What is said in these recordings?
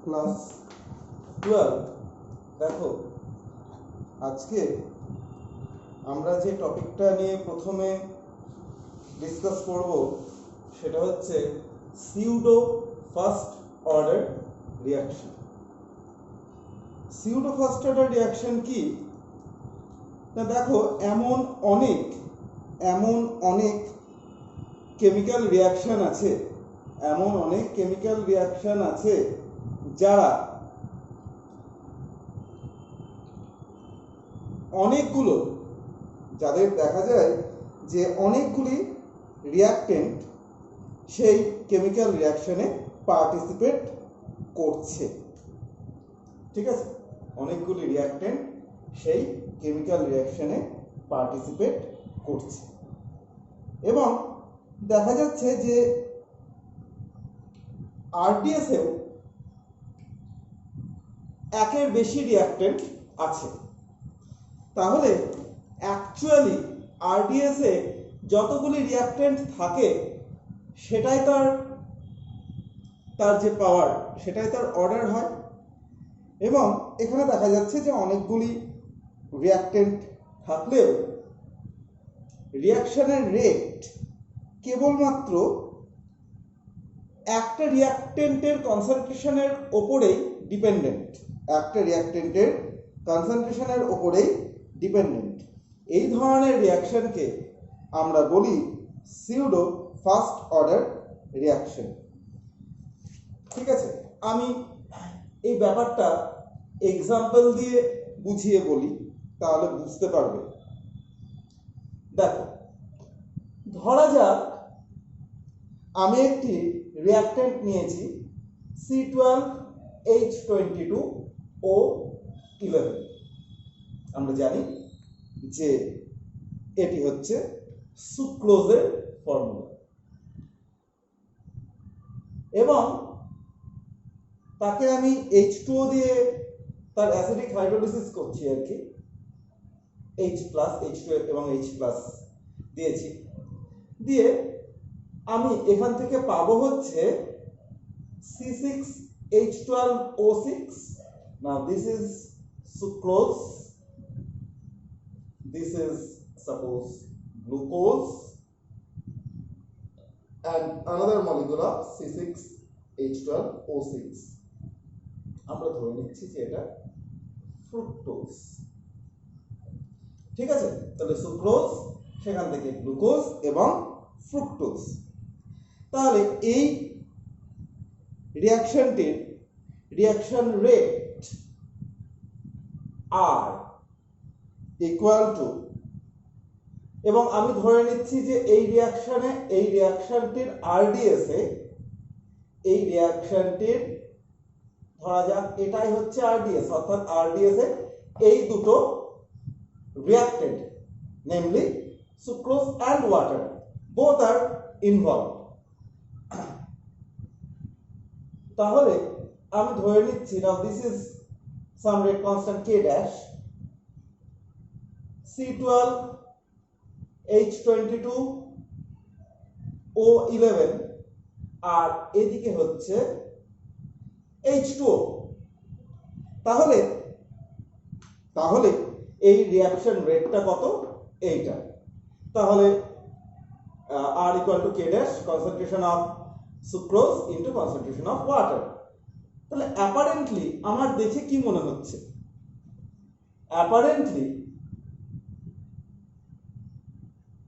Class 12 দেখো আজকে আমরা যে টপিকটা নিয়ে প্রথমে ডিসকাস করব সেটা হচ্ছে pseudo first order reaction. Pseudo first order reaction কি না, দেখো এমন অনেক কেমিক্যাল রিঅ্যাকশন আছে যারা যাদের দেখা যায় যে অনেকগুলি রিঅ্যাক্টেন্ট সেই কেমিক্যাল রিঅ্যাকশনে পার্টিসিপেট করছে। ঠিক আছে, অনেকগুলি রিঅ্যাক্টেন্ট সেই কেমিক্যাল রিঅ্যাকশনে পার্টিসিপেট করছে এবং দেখা যাচ্ছে যে আরডিএসেও একের বেশি রিঅ্যাক্টেন্ট আছে। তাহলে অ্যাকচুয়ালি আরডিএসে যতগুলি রিঅ্যাক্টেন্ট থাকে সেটাই তার যে পাওয়ার, সেটাই তার অর্ডার হয়। এবং এখানে দেখা যাচ্ছে যে অনেকগুলি রিঅ্যাক্টেন্ট থাকলেও রিঅ্যাকশনের রেট কেবলমাত্র একটা রিঅ্যাক্টেন্টের কনসেন্ট্রেশনের ওপরেই ডিপেন্ডেন্ট। এই ধরনের রিঅ্যাকশনকে আমরা বলি সিউডো ফার্স্ট অর্ডার রিঅ্যাকশন। ঠিক আছে, আমি এই ব্যাপারটা এক্সাম্পল দিয়ে বুঝিয়ে বলি, তাহলে বুঝতে পারবে। দেখো, ধরা যাক আমি একটি রিঅ্যাক্টেন্ট নিয়েছি C12H22O11। আমরা জানি যে এটি হচ্ছে সুক্রোজের ফর্মুলা এবং তাকে আমি H2O দিয়ে তার অ্যাসিডিক হাইড্রোলিসিস করছি আর কি, H+ H2 এবং H+ দিয়েছি, দিয়ে আমি এখান থেকে পাবো হচ্ছে C6H12O6. Now this is sucrose, this is suppose glucose and another molecule of C6H12O6. আমরা ধরে নিচ্ছি যে এটা ফ্রুক্টোজ। ঠিক আছে, তাহলে সুক্রোজ, সেখান থেকে গ্লুকোজ এবং ফ্রুক্টোজ। তাহলে এই রিঅ্যাকশনটির রিঅ্যাকশন রেট আর ইকুয়াল টু, এবং আমি ধরে নিচ্ছি যে এই রিঅ্যাকশনটির আরডিএসে, এই রিঅ্যাকশনটির ধরা যাক এটাই হচ্ছে আরডিএস, অর্থাৎ আরডিএসে এই দুটো reactant namely sucrose and water both are involved। তাহলে আমি ধরে নিচ্ছি, now this is some rate constant K dash, C12H22O11 আর এদিকে হচ্ছে H2O। তাহলে এই রিঅ্যাকশন রেটটা কত? এইটা। তাহলে R equal to K dash, concentration of sucrose into concentration of water। তাহলে অ্যাপারেন্টলি আমার দেখে কি মনে হচ্ছে? Apparently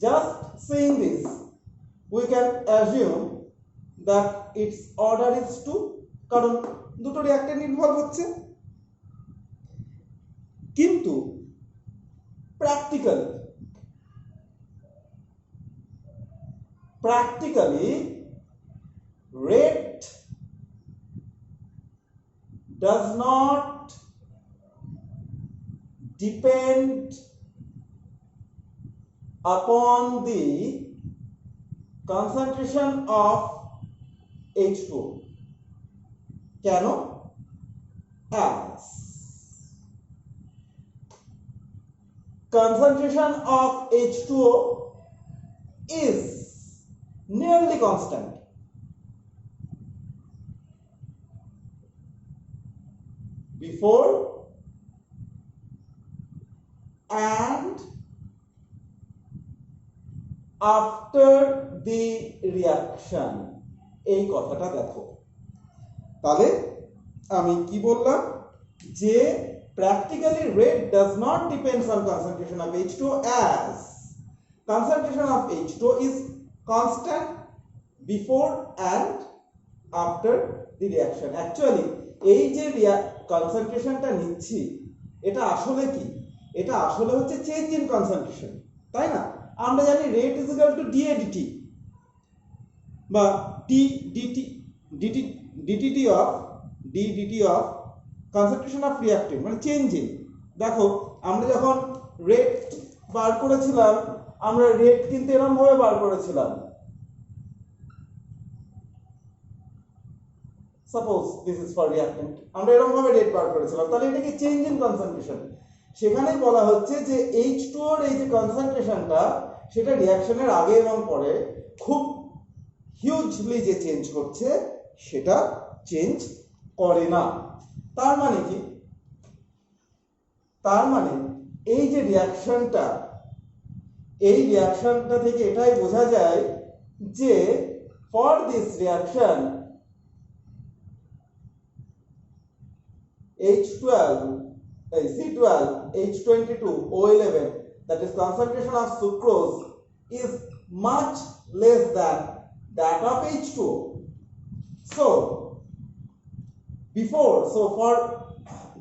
just seeing this we can assume that its order is 2, কারণ দুটো রিঅ্যাক্টেন্ট ইনভলভ হচ্ছে। কিন্তু practically rate does not depend upon the concentration of H2O. কেন? as concentration of H2O is nearly constant before and after the reaction, এই কথাটা দেখো। তাহলে আমি কি বললাম যে practically rate does not depends on concentration of H2O as concentration of H2O is constant before and after the reaction. Actually এই যে কনসেন্ট্রেশনটা নিচ্ছি এটা আসলে কি, এটা আসলে হচ্ছে চেঞ্জ ইন কনসেন্ট্রেশন, তাই না? আমরা জানি rate is equal to dA dt বা ddt of কনসেন্ট্রেশন অফ রিঅ্যাক্টেন্ট মানে চেঞ্জ ইন। দেখো আমরা যখন রেট বার করেছিলাম, আমরা রেট কিন্তু এরকম ভাবে বার করেছিলাম, সাপোজ দিস ইজ ফর রিঅ্যাক্টেন্ট, আমরা এরকম ভাবে রেট বার করেছিলাম, তাহলে এটা কি চেঞ্জ ইন কনসেন্ট্রেশন। সেখানেই বলা হচ্ছে যে H2O এর এই যে কনসেন্ট্রেশনটা সেটা রিঅ্যাকশনের আগে এবং পরে খুব হিউজলি যে চেঞ্জ করছে সেটা চেঞ্জ করে না। তার মানে কি, তার মানে এই যে রিঅ্যাকশনটা, এই রিঅ্যাকশনটা থেকে এটাই বোঝা যায় যে for this reaction C12H22O11, that is concentration of sucrose is much less than that of H2O. So for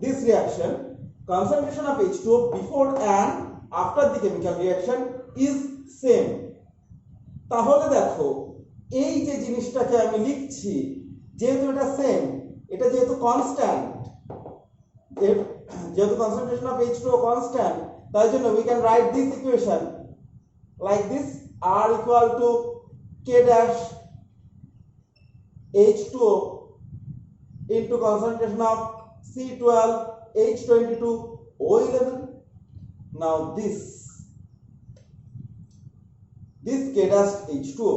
this reaction, concentration of H2O before and after the chemical reaction is same. তাহলে দেখো এই যে জিনিসটাকে আমি লিখছি, যেহেতু এটা same, এটা যেহেতু কনস্ট্যান্ট, যেহেতু concentration of H2O constant, তাই জন্য we can write this equation like this: R equal to K dash H2O into concentration of C12H22O11. Now this K dash H2O,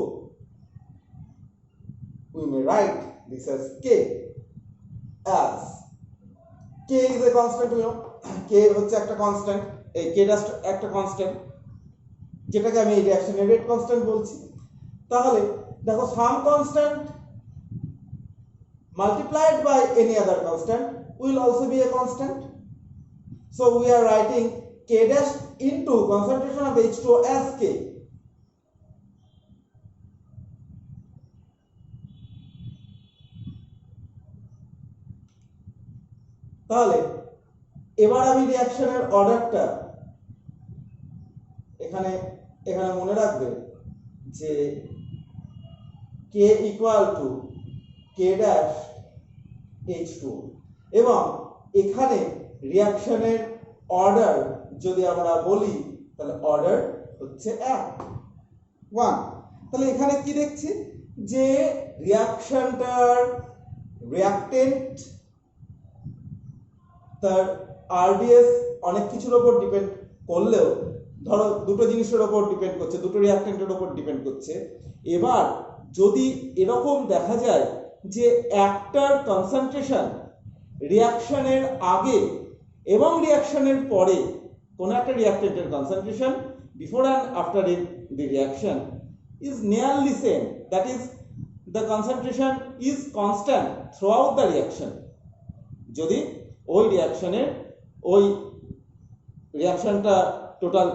we may write this as K, as K is a constant, you know, K হচ্ছে একটা constant, এই K dash একটা constant, যেটাকে আমি এই রিঅ্যাকশনের rate constant বলছি। তাহলে দেখো সাম constant multiplied by any other constant will also be a constant. So we are writing K dash into concentration of H2O as K. তাহলে এবার আমি রিঅ্যাকশনের অর্ডারটা এখানে মনে রাখবে যে K equal to K dash H2, এবং এখানে রিঅ্যাকশনের অর্ডার যদি আমরা বলি তাহলে অর্ডার হচ্ছে 1। তাহলে এখানে কি দেখছি যে রিঅ্যাকশনটার রিঅ্যাক্টেন্ট তার আরডিএস অনেক কিছুর উপর ডিপেন্ড করলেও, ধরো দুটো জিনিসের উপর ডিপেন্ড করছে, দুটো রিঅ্যাক্টেন্টের উপর ডিপেন্ড করছে। এবার যদি এরকম দেখা যায় যে একটার কনসেন্ট্রেশন রিঅ্যাকশনের আগে এবং রিঅ্যাকশনের পরে কোন একটা রিঅ্যাক্টেন্টের concentration before and after the reaction is nearly same, that is the concentration is constant throughout the reaction, যদি ওই রিঅ্যাকশনের ওই রিঅ্যাকশনটা টোটাল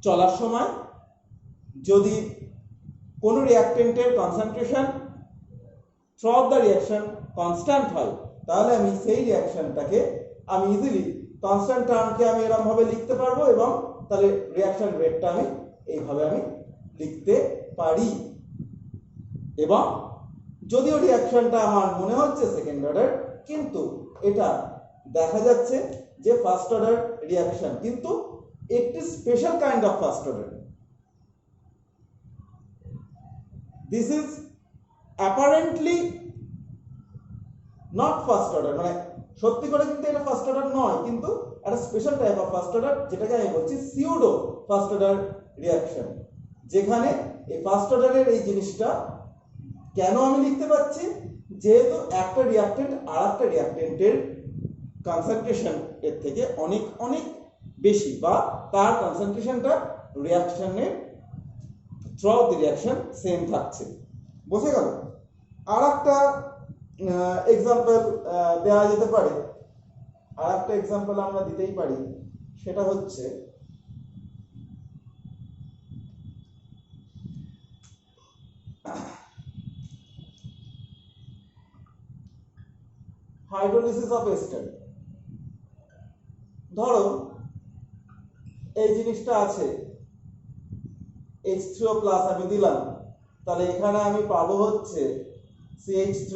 চলার সময় যদি কোনো রিঅ্যাক্টেন্টের concentration throughout the reaction constant হয়, তাহলে আমি সেই রিঅ্যাকশনটাকে আমি ইজিলি কনস্ট্যান্ট টার্মকে আমি এরকম ভাবে লিখতে পারবো, এবং তাহলে রিঅ্যাকশন রেটটা আমি এইভাবে আমি লিখতে পারি। এবং যদিও রিঅ্যাকশনটা আমার মনে হচ্ছে সেকেন্ড অর্ডার, কিন্তু এটা দেখা যাচ্ছে যে ফার্স্ট অর্ডার রিঅ্যাকশন, কিন্তু একটি special kind of first order. This is apparently not first order, মানে সত্যি করে কিন্তু এটা ফার্স্ট অর্ডার নয়, কিন্তু একটা special type of first order, যেটাকে আমি বলছি সিউডো ফার্স্ট অর্ডার রিঅ্যাকশন, যেখানে এই ফার্স্ট অর্ডারের এই জিনিসটা কেন আমি লিখতে পাচ্ছি, যেহেতু একটা রিঅ্যাক্টেন্ট আর একটা রিঅ্যাক্টেন্টের কনসেন্ট্রেশন এর থেকে অনেক অনেক বেশি, বা তার কনসেন্ট্রেশনটা রিয়াকশনের throughout the reaction same থাকছে। বোঝা গেল? আর একটা এক্সাম্পল দেওয়া যেতে পারে, আর একটা এক্সাম্পল আমরা দিতেই পারি, সেটা হচ্ছে হাইড্রোলিসিস অফ এস্টার। ধরো এই জিনিসটা আছে, H3O প্লাস আমি দিলাম, তাহলে এখানে আমি পাবো হচ্ছে CH3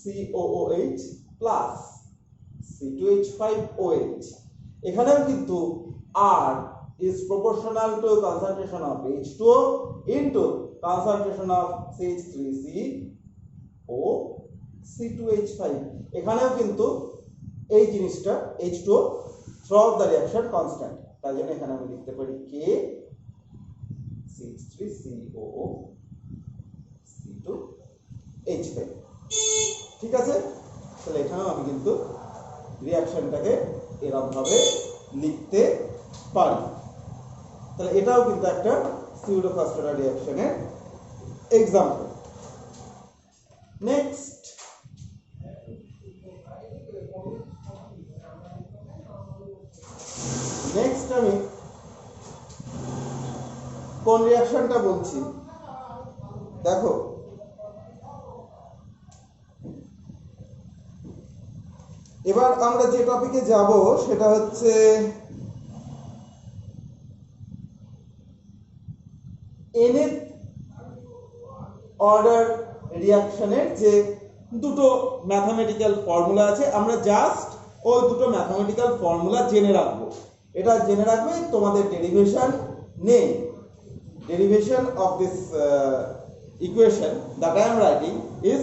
COOH প্লাস C2H5OH। এখানেও কিন্তু R is proportional to concentration of H2O into concentration of CH3CO C2H5। এখানেও কিন্তু এই জিনিসটা H2O throughout the reaction constant, তাই জন্য এখানে আমি লিখতে পারি K CH3COO C2H5। ঠিক আছে? তাহলে এখানেও আমি কিন্তু রিয়াকশনটাকে এরকম ভাবে লিখতে পারি। তাহলে এটাও কিন্তু একটা সিউডো ফাস্টোরা রিয়াকশনের এক্সাম্পল। নেক্সট আমি কোন রিয়াকশনটা বলছি দেখো, এবার আমরা যে টপিকে যাব সেটা হচ্ছে nth অর্ডার রিয়াকশনের যে দুটো ম্যাথমেটিক্যাল ফর্মুলা আছে, আমরা জাস্ট ওই দুটো ম্যাথমেটিক্যাল ফর্মুলা জেনে রাখবো। এটা জেনে রাখবে তোমাদের ডেরিভেশন নেই, derivation of this equation that I am writing is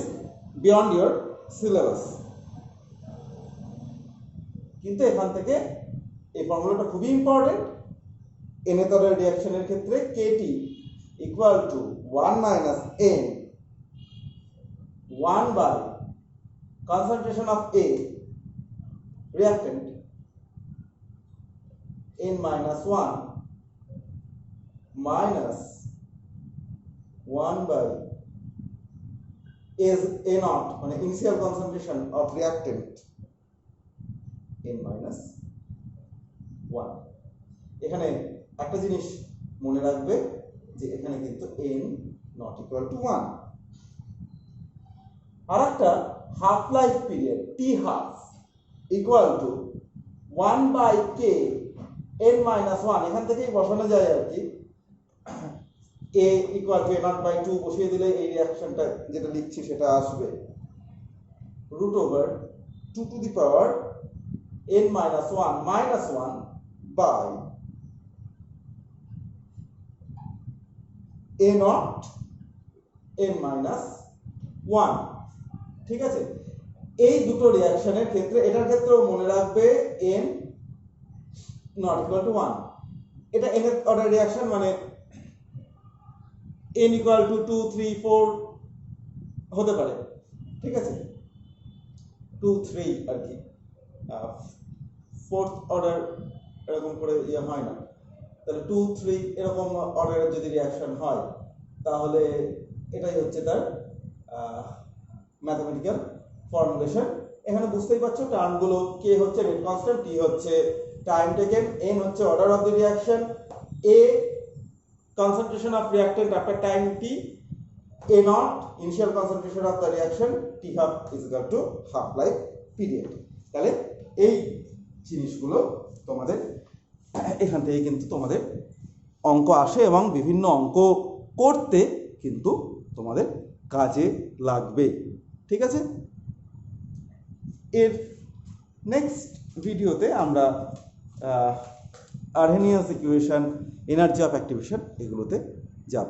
beyond your syllabus, কিন্তু এখান থেকে এই ফর্মুলাটা খুবই ইম্পর্টেন্ট। nth অর্ডার রিঅ্যাকশনের ক্ষেত্রে KT equal to 1 minus n 1 by concentration of A reactant n minus 1 minus 1 by is A naught, মানে initial concentration of reactant n minus 1। এখানে একটা জিনিস মনে রাখবে যে এখানে কিন্তু n not equal to 1। আর একটা half life period t half equal to 1 by k n minus 1, এখান থেকেই বসানো যায় আর কি। A equal to a naught by 2 বসিয়ে দিলে এই রিঅ্যাকশনটা যেটা লিখছি সেটা আসবে root over 2 to the power n minus 1 minus 1 by a naught n minus 1। ঠিক আছে? এই দুটো রিঅ্যাকশনের ক্ষেত্রে, এটার ক্ষেত্রেও মনে রাখবে n not equal to 1। এটা nth অর্ডার রিঅ্যাকশন, মানে n equal to 2 3 4 হতে পারে। ঠিক আছে? 2 3 আর কি, ফোর্থ অর্ডার এরকম করে ইয়ে হয় না। তাহলে 2 3 এরকম অর্ডারের যদি রিঅ্যাকশন হয় তাহলে এটাই হচ্ছে তার ম্যাথমেটিক্যাল ফর্মুলেশন। এখানে বুঝতেই পারছো টার্মগুলো, কে হচ্ছে রেট কনস্ট্যান্ট, টি হচ্ছে টাইম টেকেন, এন হচ্ছে order of the reaction, A concentration of reactant after time t, a naught initial concentration of the reaction, t half is equal to half life period। তাহলে এই জিনিসগুলো তোমাদের এখান থেকে কিন্তু তোমাদের অঙ্ক আসে এবং বিভিন্ন অঙ্ক করতে কিন্তু তোমাদের কাজে লাগবে। ঠিক আছে? এর নেক্সট ভিডিওতে আমরা Arrhenius equation, energy of activation এগুলোতে যাব।